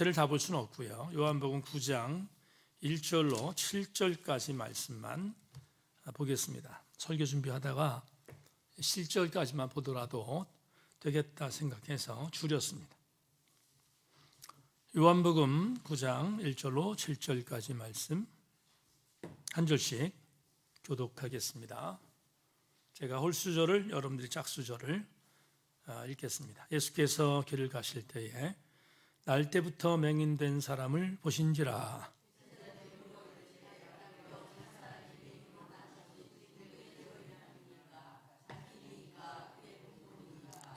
를 다 볼 수는 없고요. 요한복음 9장 1절로 7절까지 말씀만 보겠습니다. 설교 준비하다가 실절까지만 보더라도 되겠다 생각해서 줄였습니다. 요한복음 9장 1절로 7절까지 말씀 한 절씩 교독하겠습니다. 제가 홀수절을, 여러분들이 짝수절을 읽겠습니다. 예수께서 길을 가실 때에 날 때부터 맹인된 사람을 보신지라.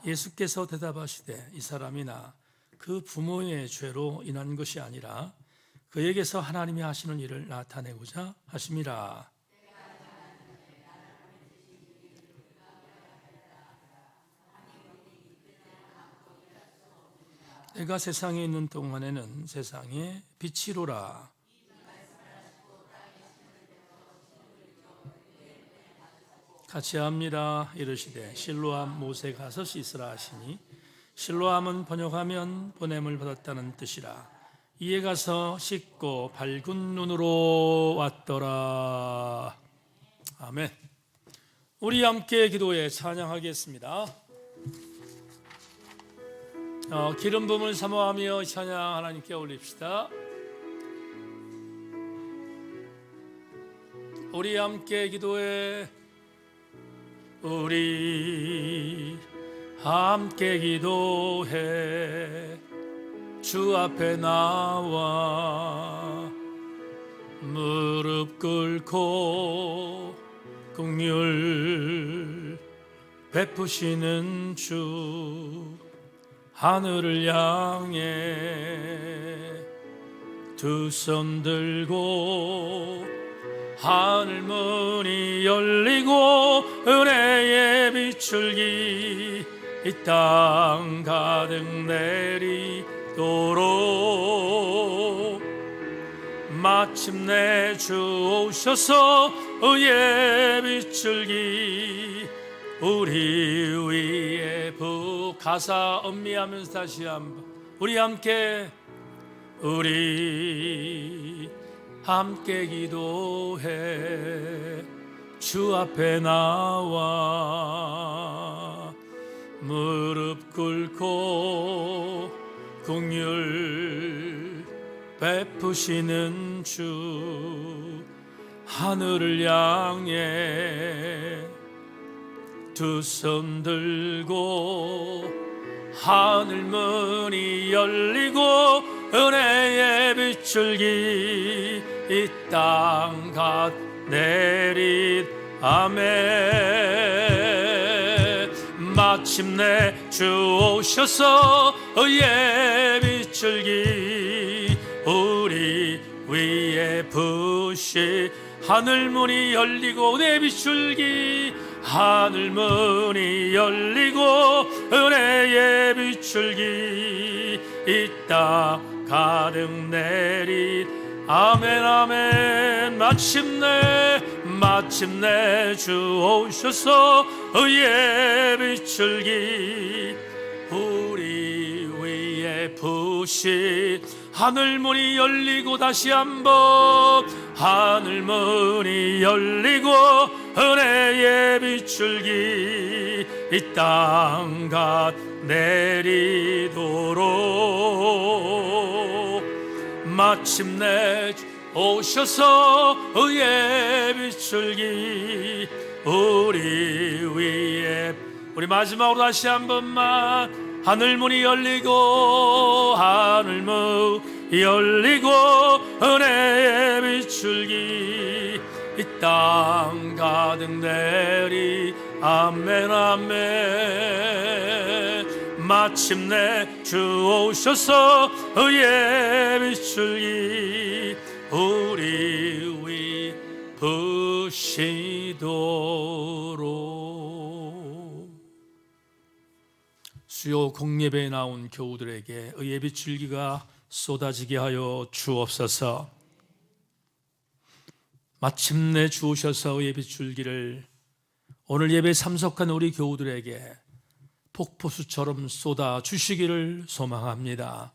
예수께서 대답하시되 이 사람이나 그 부모의 죄로 인한 것이 아니라 그에게서 하나님이 하시는 일을 나타내고자 하심이라. 내가 세상에 있는 동안에는 세상의 빛이로라. 같이 합니다. 이르시되 실로암 못에 가서 씻으라 하시니, 실로암은 번역하면 보냄을 받았다는 뜻이라. 이에 가서 씻고 밝은 눈으로 왔더라. 아멘. 우리 함께 기도해 찬양하겠습니다. 기름 부음을 사모하며 찬양 하나님께 올립시다. 우리 함께 기도해. 우리 함께 기도해. 주 앞에 나와 무릎 꿇고 긍휼 베푸시는 주, 하늘을 향해 두 손 들고 하늘 문이 열리고 은혜의 비출기 이 땅 가득 내리도록 마침내 주 오셔서 의의 비출기 우리 위에 가사 음미하면서 다시 한번 우리 함께 기도해. 주 앞에 나와 무릎 꿇고 긍휼 베푸시는 주, 하늘을 향해 두 손 들고 하늘 문이 열리고 은혜의 비출기 이 땅 가득 내린 아멘. 마침내 주 오셔서 의의 비출기 우리 위에 부시 하늘 문이 열리고 은혜의 비출기 하늘 문이 열리고 은혜의 비출기 이 땅 가득 내린 아멘 아멘. 마침내 주 오셔서 의의 비출기 우리 위에 부신 하늘 문이 열리고 다시 한번 하늘 문이 열리고 은혜의 비출기 이 땅 가득 내리도록 마침내 오셔서 의의 비출기 우리 위에 우리 마지막으로 다시 한 번만 하늘 문이 열리고 하늘 문이 열리고 은혜의 비출기 이 땅 가득 내리 아멘 아멘. 마침내 주 오셔서 의의 비출기 우리 위 부시도록. 수요 공예배에 나온 교우들에게 의의 비출기가 쏟아지게 하여 주옵소서. 마침내 주 오셔서 의의 비출기를 오늘 예배에 참석한 우리 교우들에게 폭포수처럼 쏟아 주시기를 소망합니다.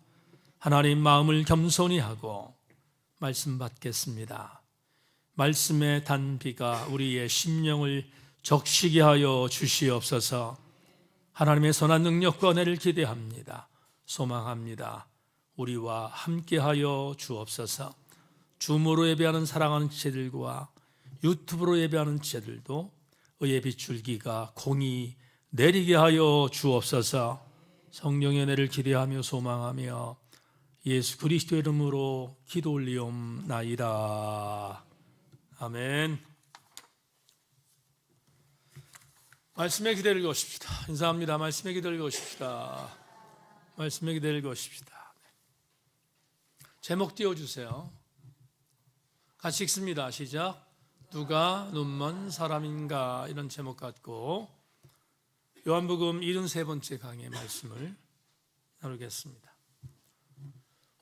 하나님 마음을 겸손히 하고 말씀 받겠습니다. 말씀의 단비가 우리의 심령을 적시게 하여 주시옵소서. 하나님의 선한 능력과 은혜를 기대합니다. 소망합니다. 우리와 함께하여 주옵소서. 줌으로 예배하는 사랑하는 지체들과 유튜브로 예배하는 지체들도 의의 빛줄기가 공히 내리게 하여 주옵소서. 성령의 은혜를 기대하며 소망하며 예수 그리스도의 이름으로 기도 올리옵나이다. 아멘. 말씀에 기대를 거십시다. 인사합니다. 말씀에 기대를 거십시다. 말씀에 기대를 거십시다. 제목 띄워주세요. 같이 읽습니다. 시작. 누가 눈먼 사람인가, 이런 제목 갖고 요한복음 73번째 강의 말씀을 나누겠습니다.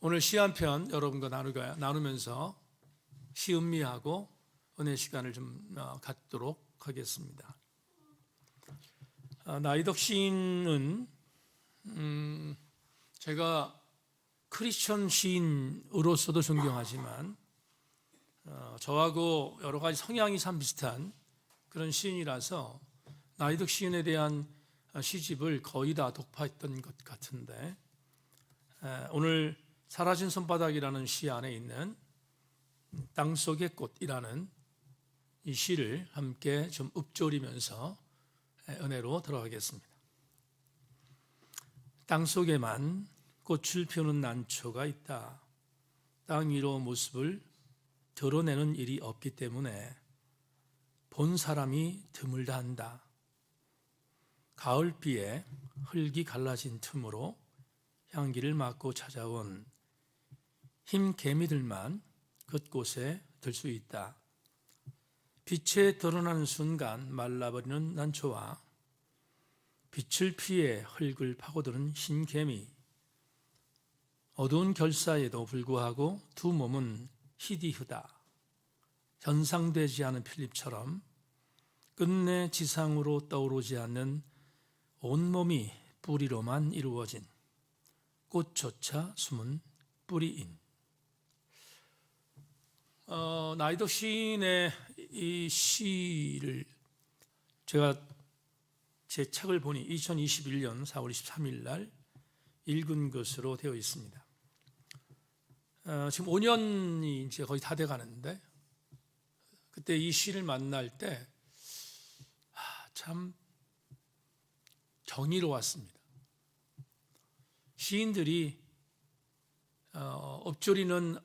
오늘 시 한 편 여러분과 나누면서 시음미하고 은혜 시간을 좀 갖도록 하겠습니다. 나이덕 시인은 제가 크리스천 시인으로서도 존경하지만 저하고 여러 가지 성향이 참 비슷한 그런 시인이라서 나이덕 시인에 대한 시집을 거의 다 독파했던 것 같은데, 오늘 사라진 손바닥이라는 시 안에 있는 땅속의 꽃이라는 이 시를 함께 좀 읊조리면서 은혜로 들어가겠습니다. 땅속에만 꽃을 피우는 난초가 있다. 땅 위로 모습을 드러내는 일이 없기 때문에 본 사람이 드물다 한다. 가을비에 흙이 갈라진 틈으로 향기를 맡고 찾아온 흰개미들만 그곳에 들 수 있다. 빛에 드러나는 순간 말라버리는 난초와 빛을 피해 흙을 파고드는 흰개미, 어두운 결사에도 불구하고 두 몸은 희디흐다. 현상되지 않은 필립처럼 끝내 지상으로 떠오르지 않는 온몸이 뿌리로만 이루어진 꽃조차 숨은 뿌리인. 나이덕 시인의 이 시를 제가 제 책을 보니 2021년 4월 23일 날 읽은 것으로 되어 있습니다. 지금 5년이 이제 거의 다 돼 가는데, 그때 이 시를 만날 때 참 정의로웠습니다. 시인들이 읊조리는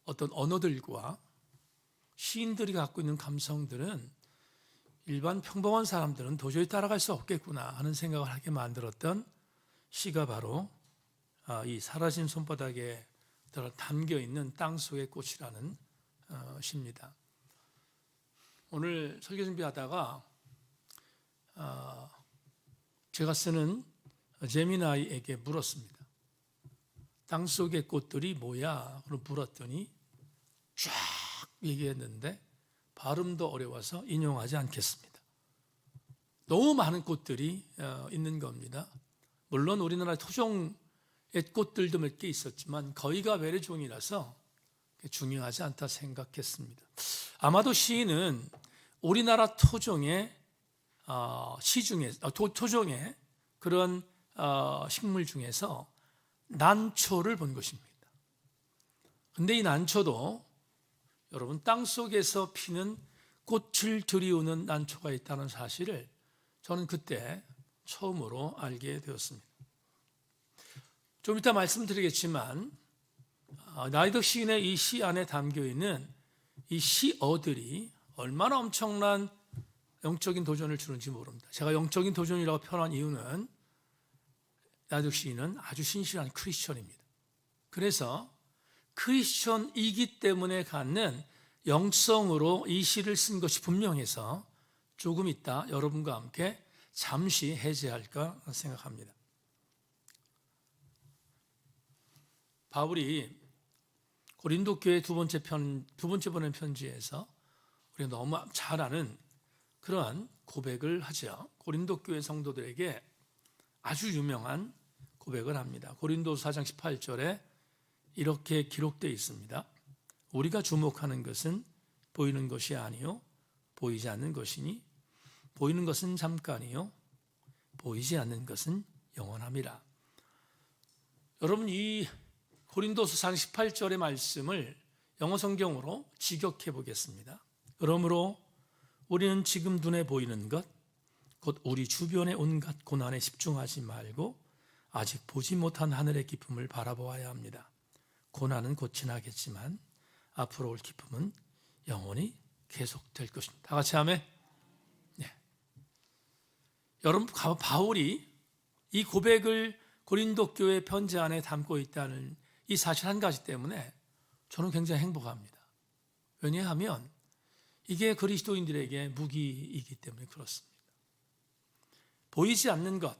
어떤 언어들과 시인들이 갖고 있는 감성들은 일반 평범한 사람들은 도저히 따라갈 수 없겠구나 하는 생각을 하게 만들었던 시가 바로 이 사라진 손바닥에 담겨있는 땅속의 꽃이라는 시입니다. 오늘 설교 준비하다가 제가 쓰는 제미나이에게 물었습니다. 땅속의 꽃들이 뭐야? 그럼 물었더니 쫙 얘기했는데 발음도 어려워서 인용하지 않겠습니다. 너무 많은 꽃들이 있는 겁니다. 물론 우리나라 토종의 꽃들도 몇 개 있었지만 거의가 외래종이라서 중요하지 않다 생각했습니다. 아마도 시인은 우리나라 토종의 토종의 그런 식물 중에서 난초를 본 것입니다. 근데 이 난초도 여러분 땅속에서 피는 꽃을 들이우는 난초가 있다는 사실을 저는 그때 처음으로 알게 되었습니다. 좀 이따 말씀드리겠지만 나이덕 시인의 이 시 안에 담겨있는 이 시어들이 얼마나 엄청난 영적인 도전을 주는지 모릅니다. 제가 영적인 도전이라고 표현한 이유는 나이덕 시인은 아주 신실한 크리스천입니다. 그래서 크리스천이기 때문에 갖는 영성으로 이 시를 쓴 것이 분명해서 조금 있다 여러분과 함께 잠시 해제할까 생각합니다. 바울이 고린도 교회 두 번째 보낸 편지에서 우리가 너무 잘 아는 그러한 고백을 하죠. 고린도 교회 성도들에게 아주 유명한 고백을 합니다. 고린도서 4장 18절에 이렇게 기록되어 있습니다. 우리가 주목하는 것은 보이는 것이 아니요 보이지 않는 것이니 보이는 것은 잠깐이요 보이지 않는 것은 영원함이라. 여러분, 이 고린도서 18절의 말씀을 영어 성경으로 직역해 보겠습니다. 그러므로 우리는 지금 눈에 보이는 것, 곧 우리 주변의 온갖 고난에 집중하지 말고 아직 보지 못한 하늘의 기쁨을 바라보아야 합니다. 고난은 곧 지나겠지만 앞으로 올 기쁨은 영원히 계속될 것입니다. 다 같이 아멘. 네. 여러분, 바울이 이 고백을 고린도 교회 편지 안에 담고 있다는 이 사실 한 가지 때문에 저는 굉장히 행복합니다. 왜냐하면 이게 그리스도인들에게 무기이기 때문에 그렇습니다. 보이지 않는 것,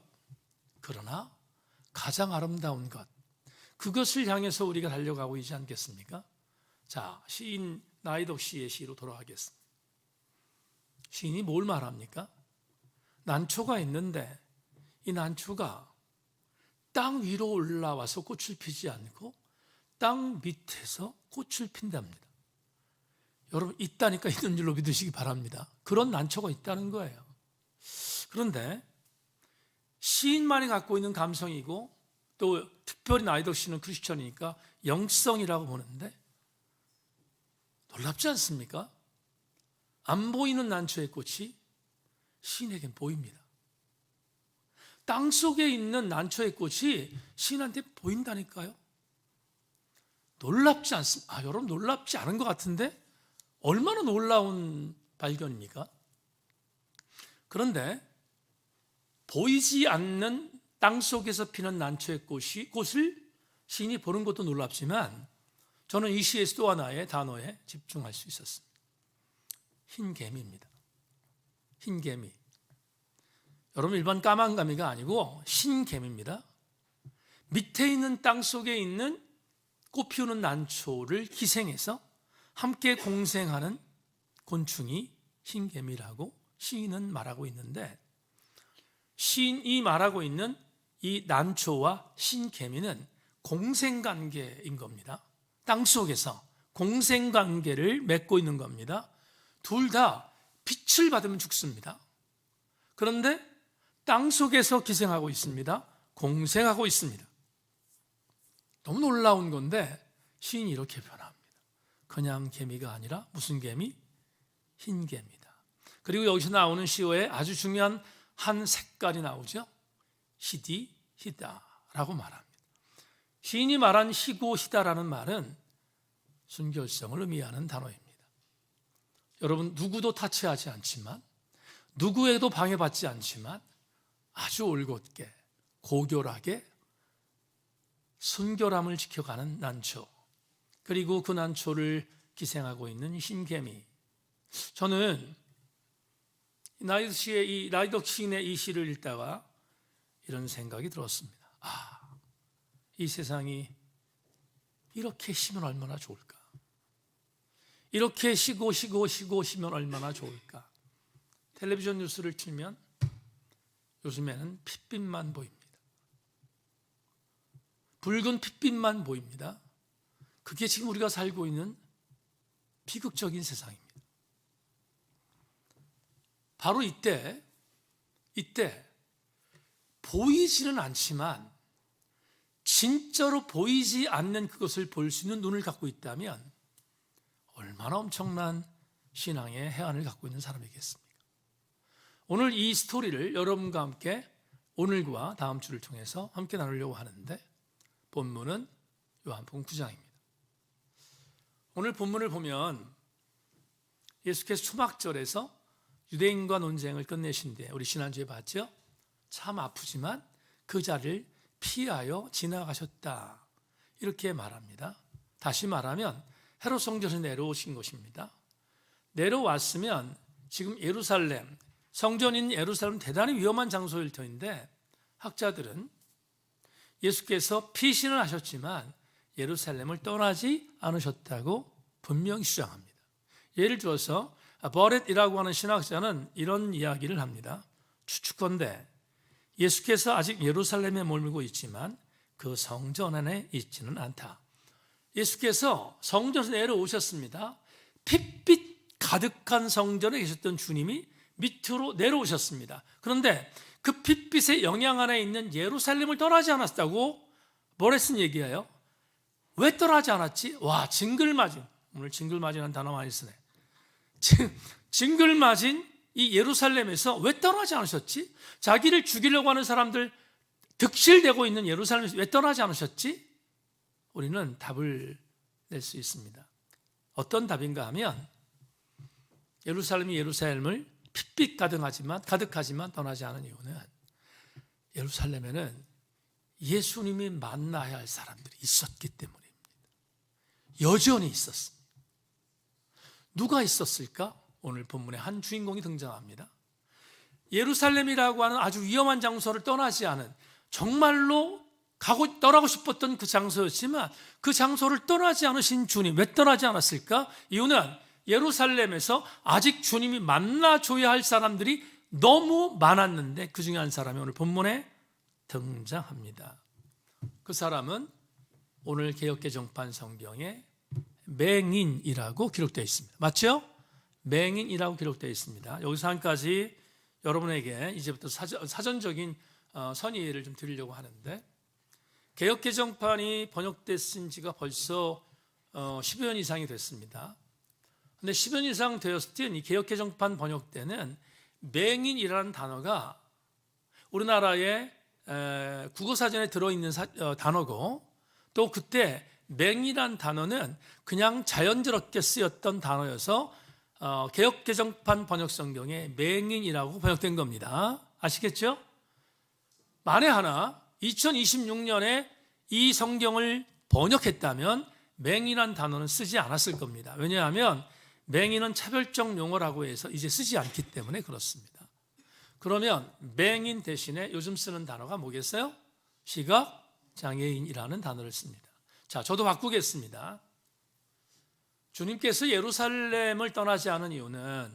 그러나 가장 아름다운 것, 그것을 향해서 우리가 달려가고 있지 않겠습니까? 자, 시인 나이덕 씨의 시로 돌아가겠습니다. 시인이 뭘 말합니까? 난초가 있는데 이 난초가 땅 위로 올라와서 꽃을 피지 않고 땅 밑에서 꽃을 핀답니다. 여러분, 있다니까 있는 줄로 믿으시기 바랍니다. 그런 난초가 있다는 거예요. 그런데 시인만이 갖고 있는 감성이고 또 특별히 나이덕 씨는 크리스천이니까 영성이라고 보는데 놀랍지 않습니까? 안 보이는 난초의 꽃이 시인에겐 보입니다. 땅 속에 있는 난초의 꽃이 시인한테 보인다니까요. 놀랍지 않습니까? 여러분, 놀랍지 않은 것 같은데 얼마나 놀라운 발견입니까? 그런데 보이지 않는 땅 속에서 피는 난초의 꽃을 시인이 보는 것도 놀랍지만 저는 이 시에서 또 하나의 단어에 집중할 수 있었습니다. 흰개미입니다. 흰개미. 여러분, 일반 까만개미가 아니고 흰개미입니다. 밑에 있는 땅 속에 있는 꽃 피우는 난초를 기생해서 함께 공생하는 곤충이 흰개미라고 시인은 말하고 있는데, 시인이 말하고 있는 이 난초와 흰개미는 공생관계인 겁니다. 땅 속에서 공생관계를 맺고 있는 겁니다. 둘 다 빛을 받으면 죽습니다. 그런데 땅 속에서 기생하고 있습니다. 공생하고 있습니다. 너무 놀라운 건데 시인이 이렇게 표현합니다. 그냥 개미가 아니라 무슨 개미? 흰개미다. 그리고 여기서 나오는 시어에 아주 중요한 한 색깔이 나오죠. 희디, 희다라고 말합니다. 시인이 말한 희고 희다라는 말은 순결성을 의미하는 단어입니다. 여러분, 누구도 타치하지 않지만 누구에도 방해받지 않지만 아주 올곧게 고결하게 순결함을 지켜가는 난초, 그리고 그 난초를 기생하고 있는 흰개미. 저는 나이덕 시인의 이 시를 읽다가 이런 생각이 들었습니다. 이 세상이 이렇게 쉬면 얼마나 좋을까? 이렇게 쉬면 얼마나 좋을까? 텔레비전 뉴스를 틀면 요즘에는 핏빛만 보입니다. 붉은 핏빛만 보입니다. 그게 지금 우리가 살고 있는 비극적인 세상입니다. 바로 이때 보이지는 않지만 진짜로 보이지 않는 그것을 볼 수 있는 눈을 갖고 있다면 얼마나 엄청난 신앙의 해안을 갖고 있는 사람이겠습니까? 오늘 이 스토리를 여러분과 함께 오늘과 다음 주를 통해서 함께 나누려고 하는데, 본문은 요한복음 9장입니다. 오늘 본문을 보면 예수께서 초막절에서 유대인과 논쟁을 끝내신 뒤에, 우리 지난주에 봤죠? 참 아프지만 그 자리를 피하여 지나가셨다, 이렇게 말합니다. 다시 말하면 헤롯 성전에 내려오신 것입니다. 내려왔으면 지금 예루살렘, 성전인 예루살렘 대단히 위험한 장소일 터인데, 학자들은 예수께서 피신을 하셨지만 예루살렘을 떠나지 않으셨다고 분명히 주장합니다. 예를 들어서 버렛이라고 하는 신학자는 이런 이야기를 합니다. 추측컨대 예수께서 아직 예루살렘에 머물고 있지만 그 성전 안에 있지는 않다. 예수께서 성전에서 내려오셨습니다. 핏빛 가득한 성전에 계셨던 주님이 밑으로 내려오셨습니다. 그런데 그 핏빛의 영향 안에 있는 예루살렘을 떠나지 않았다고 뭐랬은 얘기예요? 왜 떠나지 않았지? 와, 징글맞은, 오늘 징글맞은한 단어 많이 쓰네. 징글맞은 이 예루살렘에서 왜 떠나지 않으셨지? 자기를 죽이려고 하는 사람들 득실되고 있는 예루살렘에서 왜 떠나지 않으셨지? 우리는 답을 낼 수 있습니다. 어떤 답인가 하면 예루살렘이 예루살렘을 핏빛 가득하지만 떠나지 않은 이유는 예루살렘에는 예수님이 만나야 할 사람들이 있었기 때문입니다. 여전히 있었습니다. 누가 있었을까? 오늘 본문에 한 주인공이 등장합니다. 예루살렘이라고 하는 아주 위험한 장소를 떠나지 않은, 정말로 떠나고 싶었던 그 장소였지만 그 장소를 떠나지 않으신 주님, 왜 떠나지 않았을까? 이유는 예루살렘에서 아직 주님이 만나줘야 할 사람들이 너무 많았는데 그 중에 한 사람이 오늘 본문에 등장합니다. 그 사람은 오늘 개역개정판 성경에 맹인이라고 기록되어 있습니다. 맞죠? 맹인이라고 기록되어 있습니다. 여기서 한 가지 여러분에게 이제부터 사전적인 선의를 좀 드리려고 하는데, 개역개정판이 번역됐은 지가 벌써 10여 년 이상이 됐습니다. 근데 10여 년 이상 되었을 때 이 개역개정판 번역 때는 맹인이라는 단어가 우리나라의 국어사전에 들어있는 단어고, 또 그때 맹인이라는 단어는 그냥 자연스럽게 쓰였던 단어여서 개역개정판 번역 성경에 맹인이라고 번역된 겁니다. 아시겠죠? 만에 하나 2026년에 이 성경을 번역했다면 맹인이라는 단어는 쓰지 않았을 겁니다. 왜냐하면 맹인은 차별적 용어라고 해서 이제 쓰지 않기 때문에 그렇습니다. 그러면 맹인 대신에 요즘 쓰는 단어가 뭐겠어요? 시각장애인이라는 단어를 씁니다. 자, 저도 바꾸겠습니다. 주님께서 예루살렘을 떠나지 않은 이유는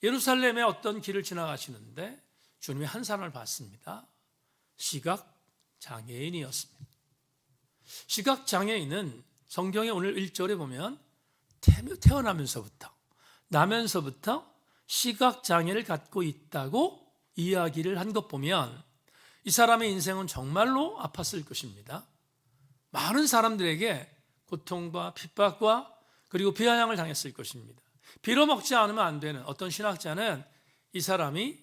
예루살렘의 어떤 길을 지나가시는데 주님이 한 사람을 봤습니다. 시각장애인이었습니다. 시각장애인은 성경의 오늘 1절에 보면 나면서부터 시각장애를 갖고 있다고 이야기를 한 것 보면 이 사람의 인생은 정말로 아팠을 것입니다. 많은 사람들에게 고통과 핍박과 그리고 비아냥을 당했을 것입니다. 빌어먹지 않으면 안 되는, 어떤 신학자는 이 사람이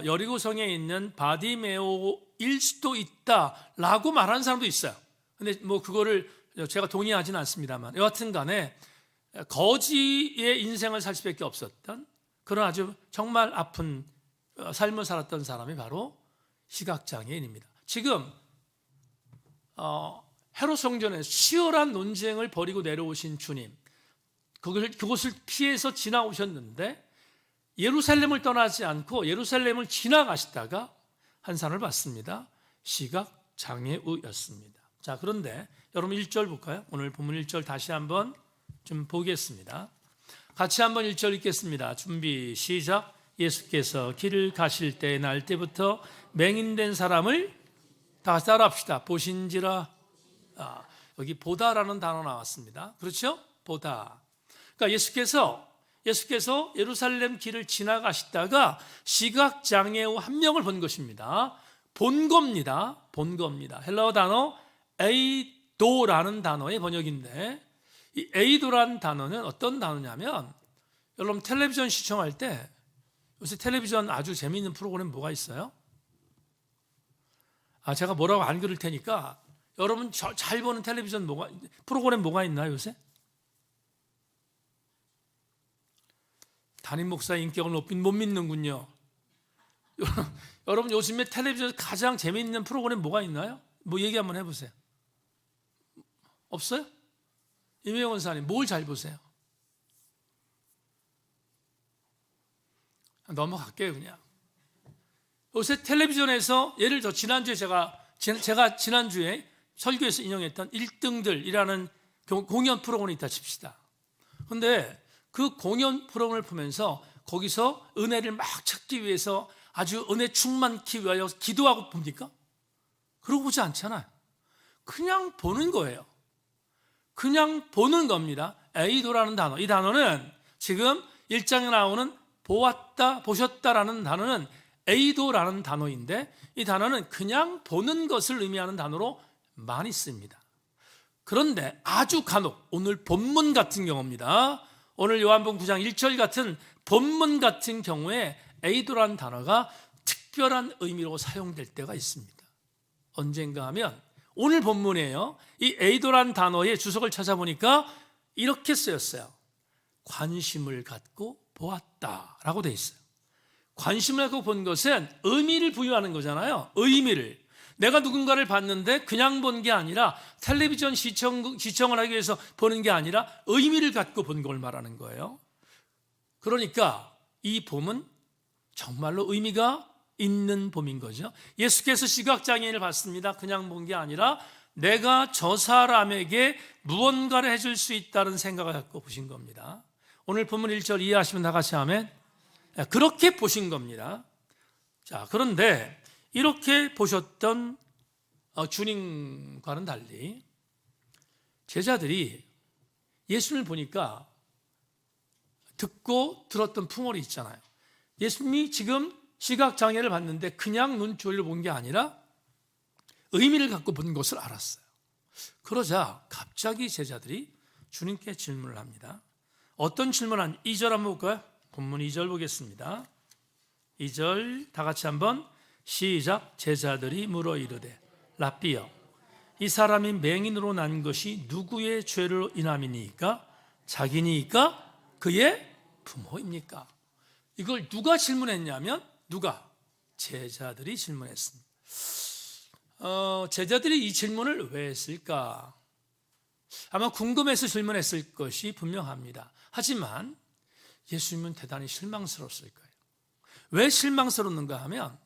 여리고성에 있는 바디메오일 수도 있다라고 말하는 사람도 있어요. 근데 뭐 그거를 제가 동의하지는 않습니다만, 여하튼 간에 거지의 인생을 살 수밖에 없었던 그런 아주 정말 아픈 삶을 살았던 사람이 바로 시각장애인입니다. 지금 헤롯 성전에 치열한 논쟁을 벌이고 내려오신 주님, 그곳을 피해서 지나오셨는데 예루살렘을 떠나지 않고 예루살렘을 지나가시다가 한 사람을 봤습니다. 시각장애우였습니다. 자, 그런데 여러분 1절 볼까요? 오늘 본문 1절 다시 한번 좀 보겠습니다. 같이 한번 1절 읽겠습니다. 준비 시작. 예수께서 길을 가실 때 날 때부터 맹인된 사람을 다 같이 따라합시다. 보신지라. 여기 보다라는 단어 나왔습니다. 그렇죠? 보다. 그러니까 예수께서 예루살렘 길을 지나가시다가 시각장애우 한 명을 본 것입니다. 본 겁니다. 헬라어 단어 에이도라는 단어의 번역인데, 이 에이도라는 단어는 어떤 단어냐면, 여러분 텔레비전 시청할 때 요새 텔레비전 아주 재미있는 프로그램 뭐가 있어요? 제가 뭐라고 안 그럴 테니까 여러분 잘 보는 텔레비전 프로그램 뭐가 있나요 요새? 담임 목사의 인격을 높인 못 믿는군요. 여러분 요즘에 텔레비전에서 가장 재미있는 프로그램 뭐가 있나요? 뭐 얘기 한번 해보세요. 없어요? 임혜영 원사님 뭘 잘 보세요? 넘어갈게요 그냥. 요새 텔레비전에서 예를 들어 지난주에 제가 지난주에 설교에서 인용했던 1등들이라는 공연 프로그램이 있다 칩시다. 그런데 그 공연 프로그램을 보면서 거기서 은혜를 막 찾기 위해서 아주 은혜 충만기 위하여 기도하고 봅니까? 그러고 보지 않잖아요. 그냥 보는 거예요. 그냥 보는 겁니다. 에이도라는 단어, 이 단어는 지금 1장에 나오는 보았다, 보셨다라는 단어는 에이도라는 단어인데, 이 단어는 그냥 보는 것을 의미하는 단어로 많이 씁니다. 그런데 아주 간혹 오늘 본문 같은 경우입니다. 오늘 요한복음 9장 1절 같은 본문 같은 경우에 에이도라는 단어가 특별한 의미로 사용될 때가 있습니다. 언젠가 하면 오늘 본문이에요. 이 에이도라는 단어의 주석을 찾아보니까 이렇게 쓰였어요. 관심을 갖고 보았다라고 돼 있어요. 관심을 갖고 본 것은 의미를 부여하는 거잖아요. 의미를. 내가 누군가를 봤는데 그냥 본 게 아니라 텔레비전 시청을 하기 위해서 보는 게 아니라 의미를 갖고 본 걸 말하는 거예요. 그러니까 이 봄은 정말로 의미가 있는 봄인 거죠. 예수께서 시각장애인을 봤습니다. 그냥 본 게 아니라 내가 저 사람에게 무언가를 해줄 수 있다는 생각을 갖고 보신 겁니다. 오늘 본문 1절 이해하시면 다 같이 아멘. 그렇게 보신 겁니다. 자, 그런데 이렇게 보셨던 주님과는 달리 제자들이 예수님을 보니까 듣고 들었던 풍월이 있잖아요. 예수님이 지금 시각장애를 봤는데 그냥 눈초리를 본 게 아니라 의미를 갖고 본 것을 알았어요. 그러자 갑자기 제자들이 주님께 질문을 합니다. 어떤 질문을 하는지 2절 한번 볼까요? 본문 2절 보겠습니다. 2절 다 같이 한번 시작. 제자들이 물어 이르되 랍비여, 이 사람이 맹인으로 난 것이 누구의 죄로 인함이니까? 자기니까? 그의 부모입니까? 이걸 누가 질문했냐면 누가? 제자들이 질문했습니다. 제자들이 이 질문을 왜 했을까? 아마 궁금해서 질문했을 것이 분명합니다. 하지만 예수님은 대단히 실망스러웠을 거예요. 왜 실망스러웠는가 하면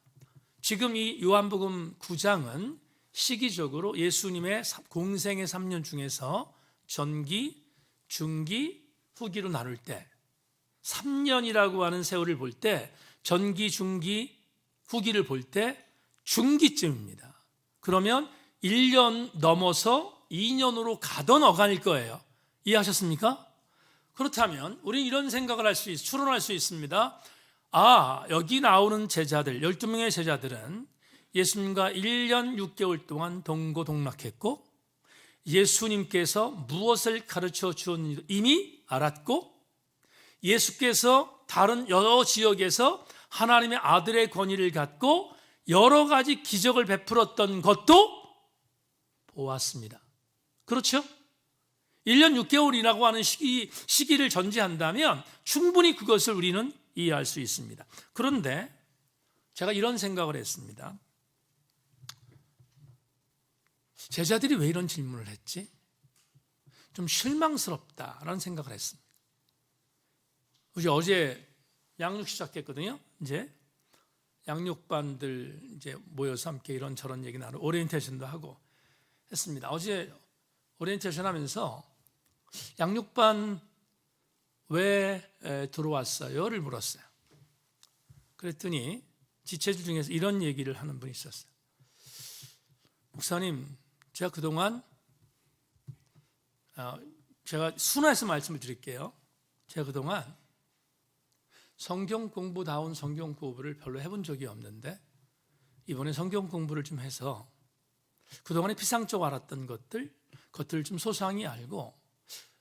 지금 이 요한복음 9장은 시기적으로 예수님의 공생의 3년 중에서 전기, 중기, 후기로 나눌 때 3년이라고 하는 세월을 볼 때 전기, 중기, 후기를 볼 때 중기쯤입니다. 그러면 1년 넘어서 2년으로 가던 어간일 거예요. 이해하셨습니까? 그렇다면 우리는 이런 생각을 추론할 수 있습니다. 여기 나오는 제자들, 12명의 제자들은 예수님과 1년 6개월 동안 동고동락했고 예수님께서 무엇을 가르쳐 주었는지 이미 알았고 예수께서 다른 여러 지역에서 하나님의 아들의 권위를 갖고 여러 가지 기적을 베풀었던 것도 보았습니다. 그렇죠? 1년 6개월이라고 하는 시기를 전제한다면 충분히 그것을 우리는 이해할 수 있습니다. 그런데 제가 이런 생각을 했습니다. 제자들이 왜 이런 질문을 했지? 좀 실망스럽다라는 생각을 했습니다. 우리 어제 양육 시작했거든요. 이제 양육반들 이제 모여서 함께 이런저런 얘기 나누고 오리엔테이션도 하고 했습니다. 어제 오리엔테이션 하면서 양육반 왜 들어왔어요?를 물었어요. 그랬더니 지체들 중에서 이런 얘기를 하는 분이 있었어요. 목사님, 제가 그동안 제가 순화해서 말씀을 드릴게요. 제가 그동안 성경 공부다운 성경 공부를 별로 해본 적이 없는데 이번에 성경 공부를 좀 해서 그동안에 피상적으로 알았던 것들을 좀 소상히 알고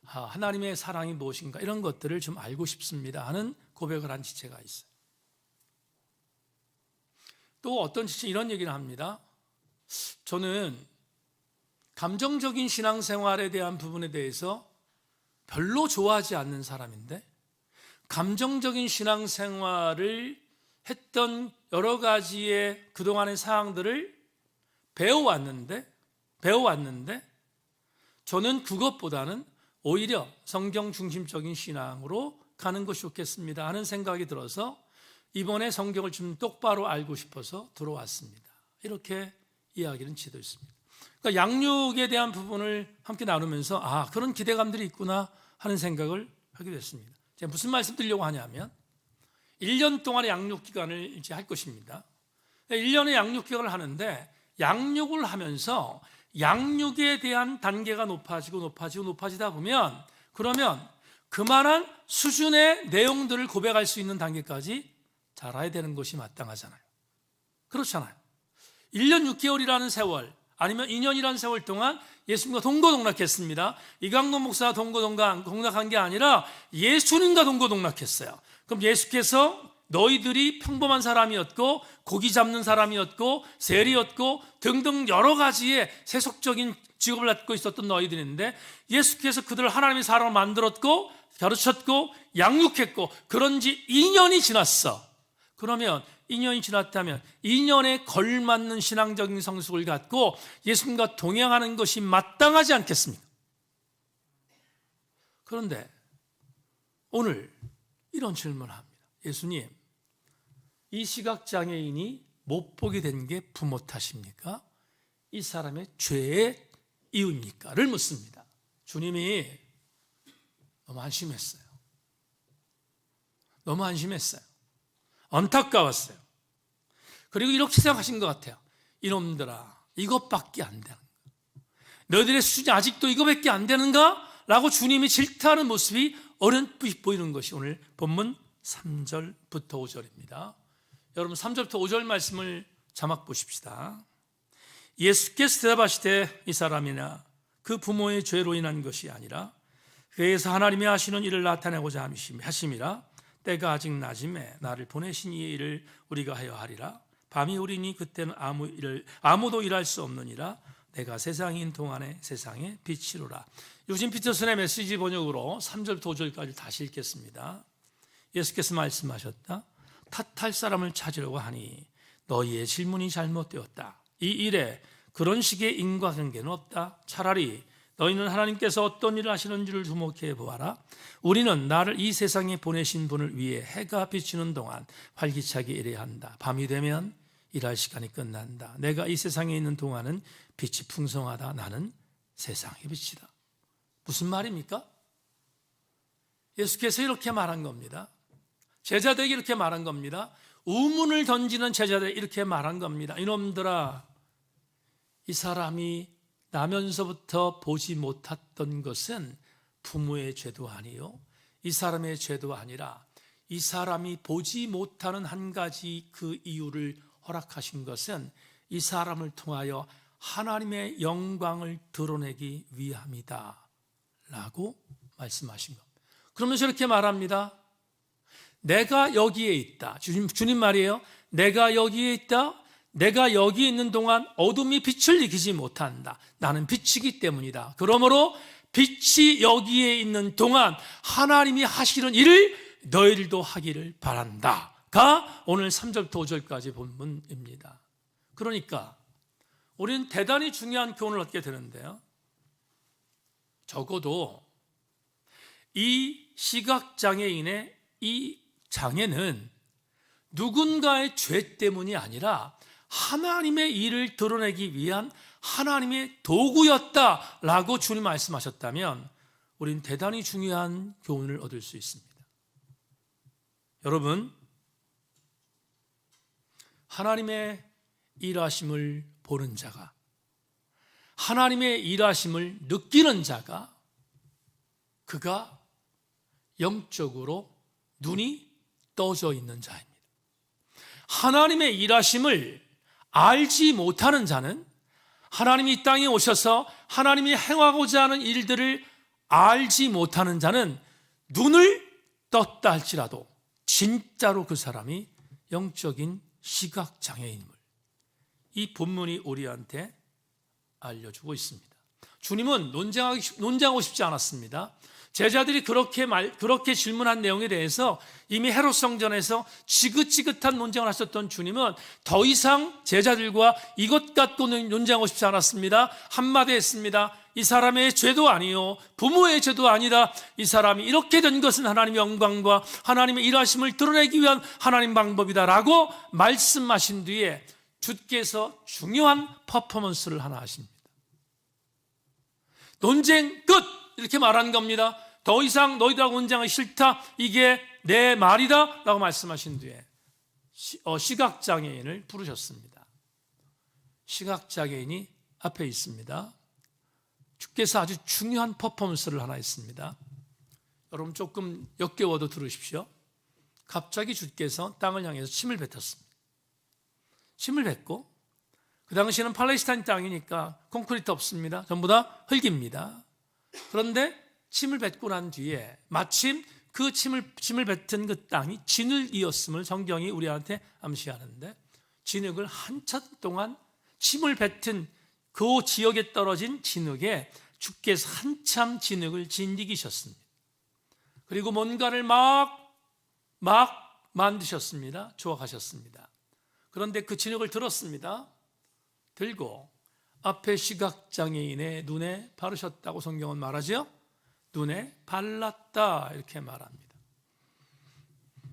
하나님의 사랑이 무엇인가 이런 것들을 좀 알고 싶습니다 하는 고백을 한 지체가 있어요. 또 어떤 지체 이런 얘기를 합니다. 저는 감정적인 신앙생활에 대한 부분에 대해서 별로 좋아하지 않는 사람인데 감정적인 신앙생활을 했던 여러 가지의 그동안의 사항들을 배워왔는데 저는 그것보다는 오히려 성경 중심적인 신앙으로 가는 것이 좋겠습니다 하는 생각이 들어서 이번에 성경을 좀 똑바로 알고 싶어서 들어왔습니다. 이렇게 이야기는 지도 있습니다. 그러니까 양육에 대한 부분을 함께 나누면서 그런 기대감들이 있구나 하는 생각을 하게 됐습니다. 제가 무슨 말씀 드리려고 하냐면 1년 동안의 양육 기간을 이제 할 것입니다. 1년의 양육 기간을 하는데 양육을 하면서 양육에 대한 단계가 높아지다 보면 그러면 그만한 수준의 내용들을 고백할 수 있는 단계까지 자라야 되는 것이 마땅하잖아요. 그렇잖아요. 1년 6개월이라는 세월 아니면 2년이라는 세월 동안 예수님과 동고동락했습니다. 이강돈 목사가 동고동락한 게 아니라 예수님과 동고동락했어요. 그럼 예수께서 너희들이 평범한 사람이었고 고기 잡는 사람이었고 세리였고 등등 여러 가지의 세속적인 직업을 갖고 있었던 너희들인데 예수께서 그들을 하나님의 사람으로 만들었고 가르쳤고 양육했고 그런 지 2년이 지났어. 그러면 2년이 지났다면 2년에 걸맞는 신앙적인 성숙을 갖고 예수님과 동행하는 것이 마땅하지 않겠습니까? 그런데 오늘 이런 질문을 합니다. 예수님, 이 시각장애인이 못 보게 된 게 부모 탓입니까? 이 사람의 죄의 이유입니까? 를 묻습니다. 주님이 너무 안심했어요. 너무 안심했어요. 안타까웠어요. 그리고 이렇게 생각하신 것 같아요. 이놈들아, 이것밖에 안 되는가? 너희들의 수준이 아직도 이거밖에 안 되는가? 라고 주님이 질타하는 모습이 어렴풋 보이는 것이 오늘 본문 3절부터 5절입니다. 여러분 3절부터 5절 말씀을 자막 보십시다. 예수께서 대답하시되 이 사람이나 그 부모의 죄로 인한 것이 아니라 그에서 하나님이 하시는 일을 나타내고자 하심이라. 때가 아직 낮음에 나를 보내신 이의 일을 우리가 하여 하리라. 밤이 오리니 그때는 아무도 일할 수 없느니라. 내가 세상인 동안에 세상의 빛이로라. 유진 피터슨의 메시지 번역으로 3절부터 5절까지 다시 읽겠습니다. 예수께서 말씀하셨다. 탓할 사람을 찾으려고 하니 너희의 질문이 잘못되었다. 이 일에 그런 식의 인과관계는 없다. 차라리 너희는 하나님께서 어떤 일을 하시는지를 주목해 보아라. 우리는 나를 이 세상에 보내신 분을 위해 해가 비치는 동안 활기차게 일해야 한다. 밤이 되면 일할 시간이 끝난다. 내가 이 세상에 있는 동안은 빛이 풍성하다. 나는 세상의 빛이다. 무슨 말입니까? 예수께서 이렇게 말한 겁니다. 제자들에게 이렇게 말한 겁니다. 우문을 던지는 제자들에게 이렇게 말한 겁니다. 이놈들아, 이 사람이 나면서부터 보지 못했던 것은 부모의 죄도 아니요, 이 사람의 죄도 아니라 이 사람이 보지 못하는 한 가지 그 이유를 허락하신 것은 이 사람을 통하여 하나님의 영광을 드러내기 위함이다 라고 말씀하신 겁니다. 그러면서 이렇게 말합니다. 내가 여기에 있다. 주님 말이에요. 내가 여기에 있다. 내가 여기 있는 동안 어둠이 빛을 이기지 못한다. 나는 빛이기 때문이다. 그러므로 빛이 여기에 있는 동안 하나님이 하시는 일을 너희들도 하기를 바란다가 오늘 3절부터 5절까지 본문입니다. 그러니까 우리는 대단히 중요한 교훈을 얻게 되는데요. 적어도 이 시각장애인의 이 장애는 누군가의 죄 때문이 아니라 하나님의 일을 드러내기 위한 하나님의 도구였다라고 주님 말씀하셨다면 우리는 대단히 중요한 교훈을 얻을 수 있습니다. 여러분, 하나님의 일하심을 보는 자가, 하나님의 일하심을 느끼는 자가, 그가 영적으로 눈이 떠져 있는 자입니다. 하나님의 일하심을 알지 못하는 자는, 하나님이 이 땅에 오셔서 하나님이 행하고자 하는 일들을 알지 못하는 자는 눈을 떴다 할지라도 진짜로 그 사람이 영적인 시각장애인임을 이 본문이 우리한테 알려주고 있습니다. 주님은 논쟁하고 싶지 않았습니다. 제자들이 그렇게 질문한 내용에 대해서 이미 헤롯 성전에서 지긋지긋한 논쟁을 하셨던 주님은 더 이상 제자들과 이것 갖고 논쟁하고 싶지 않았습니다. 한마디 했습니다. 이 사람의 죄도 아니요, 부모의 죄도 아니다. 이 사람이 이렇게 된 것은 하나님의 영광과 하나님의 일하심을 드러내기 위한 하나님 방법이다라고 말씀하신 뒤에 주께서 중요한 퍼포먼스를 하나 하십니다. 논쟁 끝! 이렇게 말한 겁니다. 더 이상 너희들하고 논쟁하기 싫다. 이게 내 말이다. 라고 말씀하신 뒤에 시각장애인을 부르셨습니다. 시각장애인이 앞에 있습니다. 주께서 아주 중요한 퍼포먼스를 하나 했습니다. 여러분 조금 역겨워도 들으십시오. 갑자기 주께서 땅을 향해서 침을 뱉었습니다. 침을 뱉고, 그 당시에는 팔레스타인 땅이니까 콘크리트 없습니다. 전부 다 흙입니다. 그런데 침을 뱉고 난 뒤에 마침 그 침을 뱉은 그 땅이 진흙이었음을 성경이 우리한테 암시하는데, 진흙을 한참 동안 침을 뱉은 그 지역에 떨어진 진흙에 주께서 한참 진흙을 진디기셨습니다. 그리고 뭔가를 막 만드셨습니다. 조각하셨습니다. 그런데 그 진흙을 들었습니다. 들고 앞에 시각장애인의 눈에 바르셨다고 성경은 말하죠. 눈에 발랐다 이렇게 말합니다.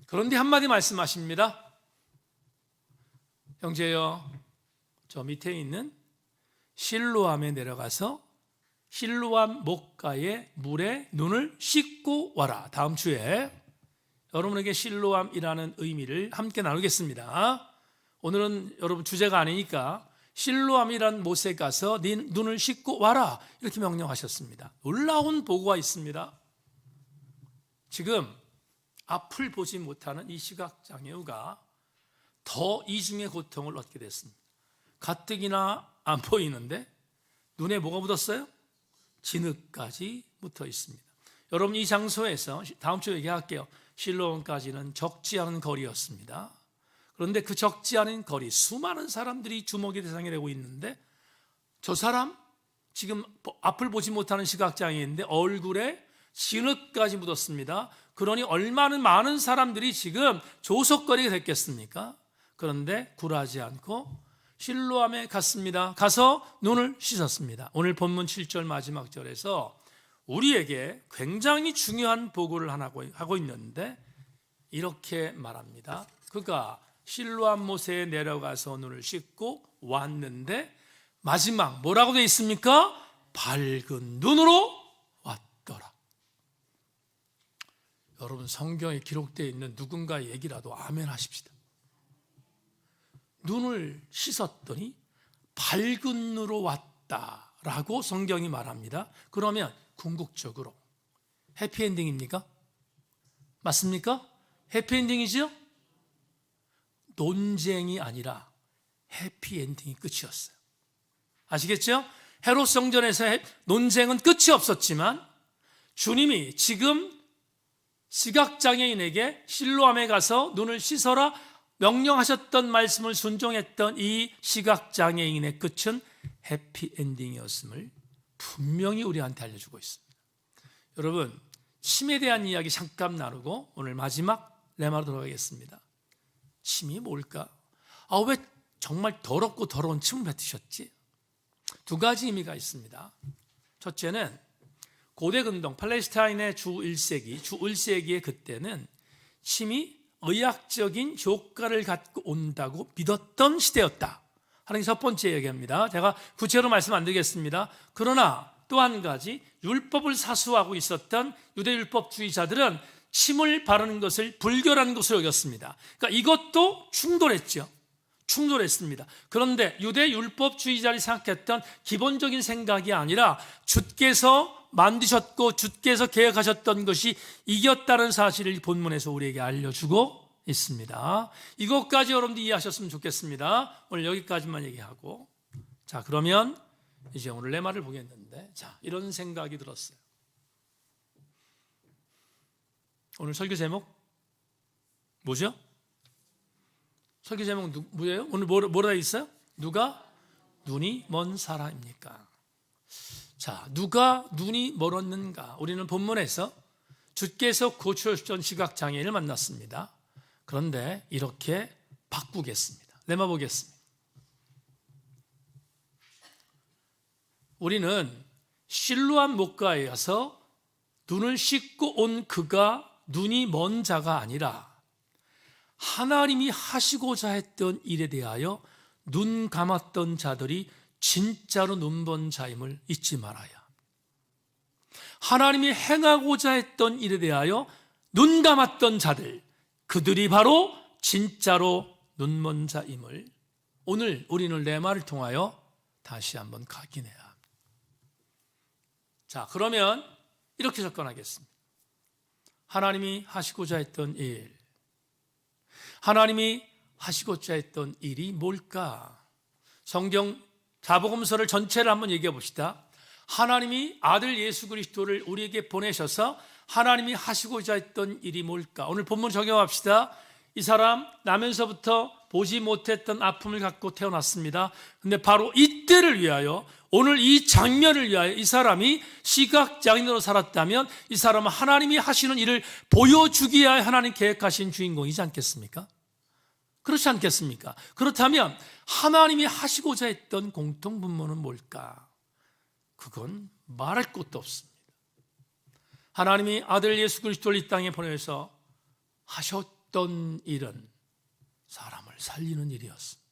그런데 한마디 말씀하십니다. 형제여, 저 밑에 있는 실로암에 내려가서 실로암 목가의 물에 눈을 씻고 와라. 다음 주에 여러분에게 실로암이라는 의미를 함께 나누겠습니다. 오늘은 여러분 주제가 아니니까 실로암이란 못에 가서 네 눈을 씻고 와라 이렇게 명령하셨습니다. 놀라운 보고가 있습니다. 지금 앞을 보지 못하는 이 시각장애우가 더 이중의 고통을 얻게 됐습니다. 가뜩이나 안 보이는데 눈에 뭐가 묻었어요? 진흙까지 묻어 있습니다. 여러분 이 장소에서 다음 주에 얘기할게요. 실로암까지는 적지 않은 거리였습니다. 그런데 그 적지 않은 거리, 수많은 사람들이 주목의 대상이 되고 있는데 저 사람 지금 앞을 보지 못하는 시각장애인데 얼굴에 진흙까지 묻었습니다. 그러니 얼마나 많은 사람들이 지금 조석거리가 됐겠습니까? 그런데 굴하지 않고 실로암에 갔습니다. 가서 눈을 씻었습니다. 오늘 본문 7절 마지막 절에서 우리에게 굉장히 중요한 보고를 하고 있는데 이렇게 말합니다. 그가 실로암 못에 내려가서 눈을 씻고 왔는데 마지막 뭐라고 되어 있습니까? 밝은 눈으로 왔더라. 여러분 성경에 기록되어 있는 누군가의 얘기라도 아멘 하십시다. 눈을 씻었더니 밝은 눈으로 왔다라고 성경이 말합니다. 그러면 궁극적으로 해피엔딩입니까? 맞습니까? 해피엔딩이죠? 논쟁이 아니라 해피엔딩이 끝이었어요. 아시겠죠? 헤롯 성전에서 논쟁은 끝이 없었지만 주님이 지금 시각장애인에게 실로암에 가서 눈을 씻어라 명령하셨던 말씀을 순종했던 이 시각장애인의 끝은 해피엔딩이었음을 분명히 우리한테 알려주고 있습니다. 여러분 침에 대한 이야기 잠깐 나누고 오늘 마지막 레마로 돌아가겠습니다. 침이 뭘까? 왜 정말 더럽고 더러운 침을 뱉으셨지? 두 가지 의미가 있습니다. 첫째는 고대 근동 팔레스타인의 주 1세기의 그때는 침이 의학적인 효과를 갖고 온다고 믿었던 시대였다 하는 게 첫 번째 얘기입니다. 제가 구체로 말씀 안 드리겠습니다. 그러나 또 한 가지 율법을 사수하고 있었던 유대율법주의자들은 침을 바르는 것을 불결한 것으로 여겼습니다. 그러니까 이것도 충돌했습니다. 그런데 유대율법주의자들이 생각했던 기본적인 생각이 아니라 주께서 만드셨고 주께서 계획하셨던 것이 이겼다는 사실을 본문에서 우리에게 알려주고 있습니다. 이것까지 여러분들 이해하셨으면 좋겠습니다. 오늘 여기까지만 얘기하고 자 그러면 이제 오늘 내 말을 보겠는데 자 이런 생각이 들었어요. 오늘 설교 제목 뭐죠? 설교 제목 뭐예요? 오늘 뭐라 있어요? 누가 눈이 먼 사람입니까? 자, 누가 눈이 멀었는가? 우리는 본문에서 주께서 고쳐주셨던 시각장애인을 만났습니다. 그런데 이렇게 바꾸겠습니다. 레마 보겠습니다. 우리는 실로암 목가에 가서 눈을 씻고 온 그가 눈이 먼 자가 아니라 하나님이 하시고자 했던 일에 대하여 눈 감았던 자들이 진짜로 눈먼 자임을 잊지 말아야. 하나님이 행하고자 했던 일에 대하여 눈 감았던 자들, 그들이 바로 진짜로 눈먼 자임을 오늘 우리는 레마를 통하여 다시 한번 각인해야 합니다. 자, 그러면 이렇게 접근하겠습니다. 하나님이 하시고자 했던 일, 하나님이 하시고자 했던 일이 뭘까? 성경 사복음서를 전체를 한번 얘기해 봅시다. 하나님이 아들 예수 그리스도를 우리에게 보내셔서 하나님이 하시고자 했던 일이 뭘까? 오늘 본문 적용합시다. 이 사람 나면서부터 보지 못했던 아픔을 갖고 태어났습니다. 근데 바로 이때를 위하여, 오늘 이 장면을 위하여 이 사람이 시각장애인으로 살았다면 이 사람은 하나님이 하시는 일을 보여주기 위하여 하나님 계획하신 주인공이지 않겠습니까? 그렇지 않겠습니까? 그렇다면 하나님이 하시고자 했던 공통분모는 뭘까? 그건 말할 것도 없습니다. 하나님이 아들 예수 그리스도를 이 땅에 보내서 하셨던 일은 사람을 살리는 일이었습니다.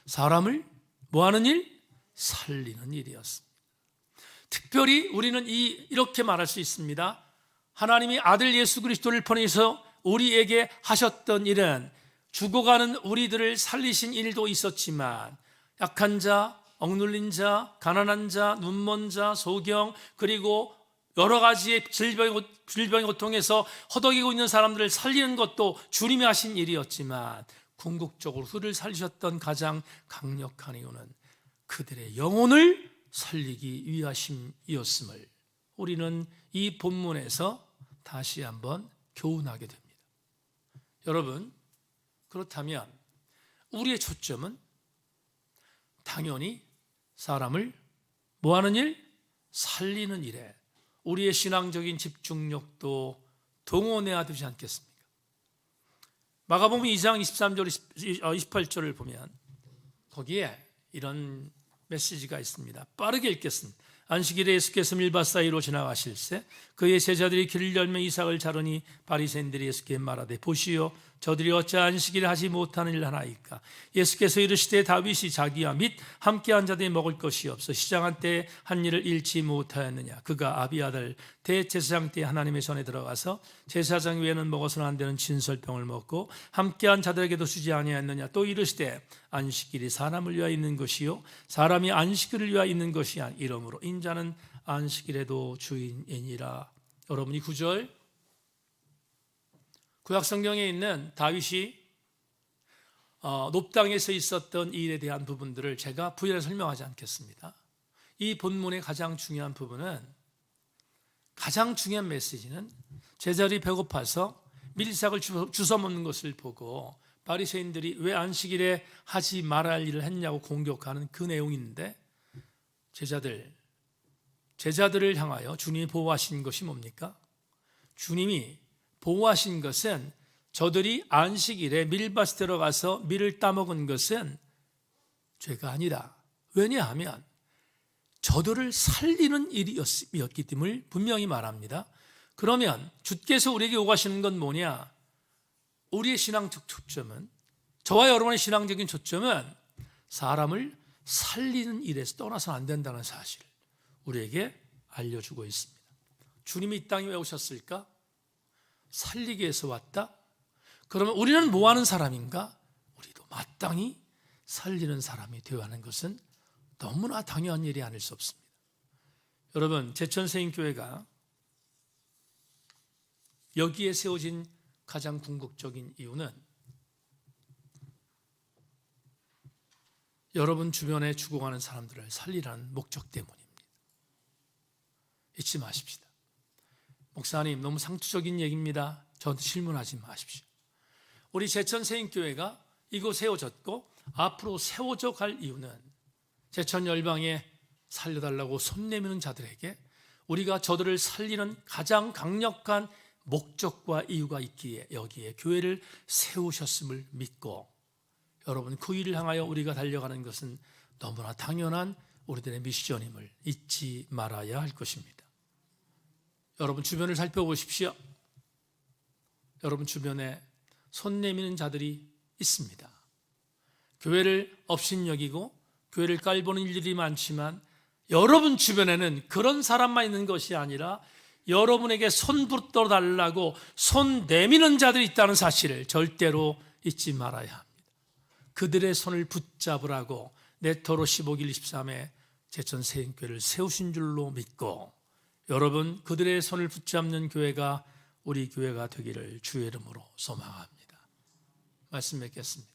사람을 뭐하는 일? 살리는 일이었습니다. 특별히 우리는 이렇게 말할 수 있습니다. 하나님이 아들 예수 그리스도를 보내서 우리에게 하셨던 일은 죽어가는 우리들을 살리신 일도 있었지만 약한 자, 억눌린 자, 가난한 자, 눈먼 자, 소경, 그리고 여러 가지의 질병의 고통에서 허덕이고 있는 사람들을 살리는 것도 주님이 하신 일이었지만 궁극적으로 그들을 살리셨던 가장 강력한 이유는 그들의 영혼을 살리기 위하심이었음을 우리는 이 본문에서 다시 한번 교훈하게 됩니다. 여러분, 그렇다면 우리의 초점은 당연히 사람을 뭐하는 일? 살리는 일에 우리의 신앙적인 집중력도 동원해야 되지 않겠습니까? 마가복음 2장 23절 28절을 보면 거기에 이런 메시지가 있습니다. 빠르게 읽겠습니다. 안식일에 예수께서 밀밭 사이로 지나가실새 그의 제자들이 길을 열매 이삭을 자르니 바리새인들이 예수께 말하되 보시오 저들이 어찌 안식일에 하지 못하는 일 하나이까? 예수께서 이르시되 다윗이 자기와 및 함께한 자들이 먹을 것이 없어 시장한 때에 한 일을 잃지 못하였느냐? 그가 아비아들 대제사장 때 하나님의 전에 들어가서 제사장 외에는 먹어서는 안 되는 진설병을 먹고 함께한 자들에게도 주지 아니하였느냐? 또 이르시되 안식일이 사람을 위하여 있는 것이요 사람이 안식일을 위하여 있는 것이 이러므로 인자는 안식일에도 주인이니라. 여러분, 이 구절 구약성경에 있는 다윗이 높당에서 있었던 이 일에 대한 부분들을 제가 부연해서 설명하지 않겠습니다. 이 본문의 가장 중요한 부분은, 가장 중요한 메시지는 제자들이 배고파서 밀삭을 주워 먹는 것을 보고 바리새인들이 왜 안식일에 하지 말아야 할 일을 했냐고 공격하는 그 내용인데, 제자들을 향하여 주님이 보호하신 것이 뭡니까? 주님이 보호하신 것은 저들이 안식일에 밀밭에 들어가서 밀을 따먹은 것은 죄가 아니라, 왜냐하면 저들을 살리는 일이었기 때문에 분명히 말합니다. 그러면 주께서 우리에게 요구하시는 건 뭐냐? 우리의 신앙적 초점은, 저와 여러분의 신앙적인 초점은 사람을 살리는 일에서 떠나서는 안 된다는 사실을 우리에게 알려주고 있습니다. 주님이 이 땅에 왜 오셨을까? 살리기 위해서 왔다? 그러면 우리는 뭐 하는 사람인가? 우리도 마땅히 살리는 사람이 되어야 하는 것은 너무나 당연한 일이 아닐 수 없습니다. 여러분, 제천세인교회가 여기에 세워진 가장 궁극적인 이유는 여러분 주변에 죽어가는 사람들을 살리라는 목적 때문입니다. 잊지 마십시다. 목사님, 너무 상투적인 얘기입니다. 저한테 질문하지 마십시오. 우리 제천세인교회가 이곳 세워졌고 앞으로 세워져 갈 이유는 제천 열방에 살려달라고 손 내미는 자들에게 우리가 저들을 살리는 가장 강력한 목적과 이유가 있기에 여기에 교회를 세우셨음을 믿고, 여러분, 그 일을 향하여 우리가 달려가는 것은 너무나 당연한 우리들의 미션임을 잊지 말아야 할 것입니다. 여러분 주변을 살펴보십시오. 여러분 주변에 손 내미는 자들이 있습니다. 교회를 업신여기고 교회를 깔보는 일들이 많지만 여러분 주변에는 그런 사람만 있는 것이 아니라 여러분에게 손 붙들어달라고 손 내미는 자들이 있다는 사실을 절대로 잊지 말아야 합니다. 그들의 손을 붙잡으라고 네터로 15길 23에 제천 세인교회를 세우신 줄로 믿고 여러분 그들의 손을 붙잡는 교회가 우리 교회가 되기를 주의 이름으로 소망합니다. 말씀 맺겠습니다.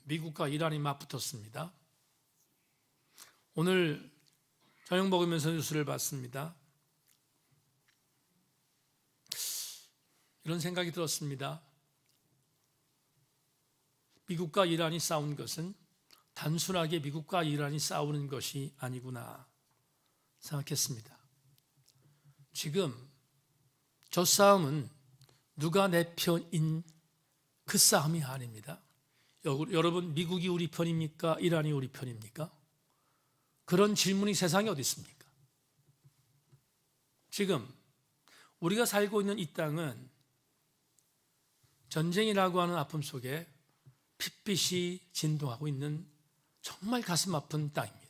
미국과 이란이 맞붙었습니다. 오늘 저녁 먹으면서 뉴스를 봤습니다. 이런 생각이 들었습니다. 미국과 이란이 싸운 것은 단순하게 미국과 이란이 싸우는 것이 아니구나 생각했습니다. 지금 저 싸움은 누가 내 편인 그 싸움이 아닙니다. 여러분, 미국이 우리 편입니까? 이란이 우리 편입니까? 그런 질문이 세상에 어디 있습니까? 지금 우리가 살고 있는 이 땅은 전쟁이라고 하는 아픔 속에 핏빛이 진동하고 있는 정말 가슴 아픈 땅입니다.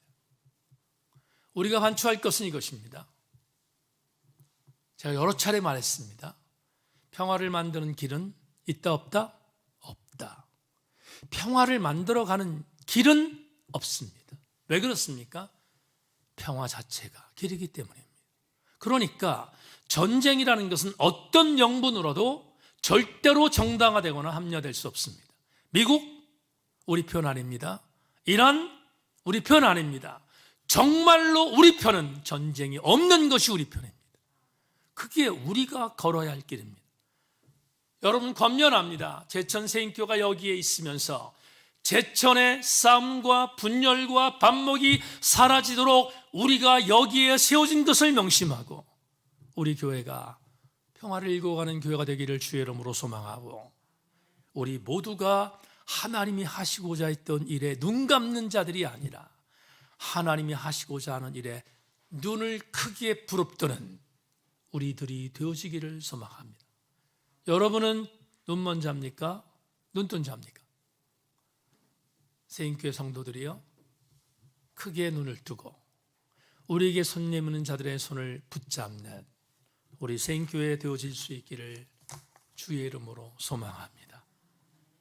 우리가 반추할 것은 이것입니다. 제가 여러 차례 말했습니다. 평화를 만드는 길은 있다 없다? 없다. 평화를 만들어가는 길은 없습니다. 왜 그렇습니까? 평화 자체가 길이기 때문입니다. 그러니까 전쟁이라는 것은 어떤 명분으로도 절대로 정당화되거나 합리화될 수 없습니다. 미국, 우리 편 아닙니다. 이란, 우리 편 아닙니다. 정말로 우리 편은 전쟁이 없는 것이 우리 편입니다. 그게 우리가 걸어야 할 길입니다. 여러분 권면합니다. 제천 세인교가 여기에 있으면서 제천의 싸움과 분열과 반목이 사라지도록 우리가 여기에 세워진 것을 명심하고 우리 교회가 평화를 일궈가는 교회가 되기를 주의 이름으로 소망하고 우리 모두가 하나님이 하시고자 했던 일에 눈 감는 자들이 아니라 하나님이 하시고자 하는 일에 눈을 크게 부릅뜨는 우리들이 되어지기를 소망합니다. 여러분은 눈먼 자입니까? 눈뜬 자입니까? 세인교회 성도들이요, 크게 눈을 뜨고 우리에게 손 내미는 자들의 손을 붙잡는 우리 세인교회 되어질 수 있기를 주의 이름으로 소망합니다.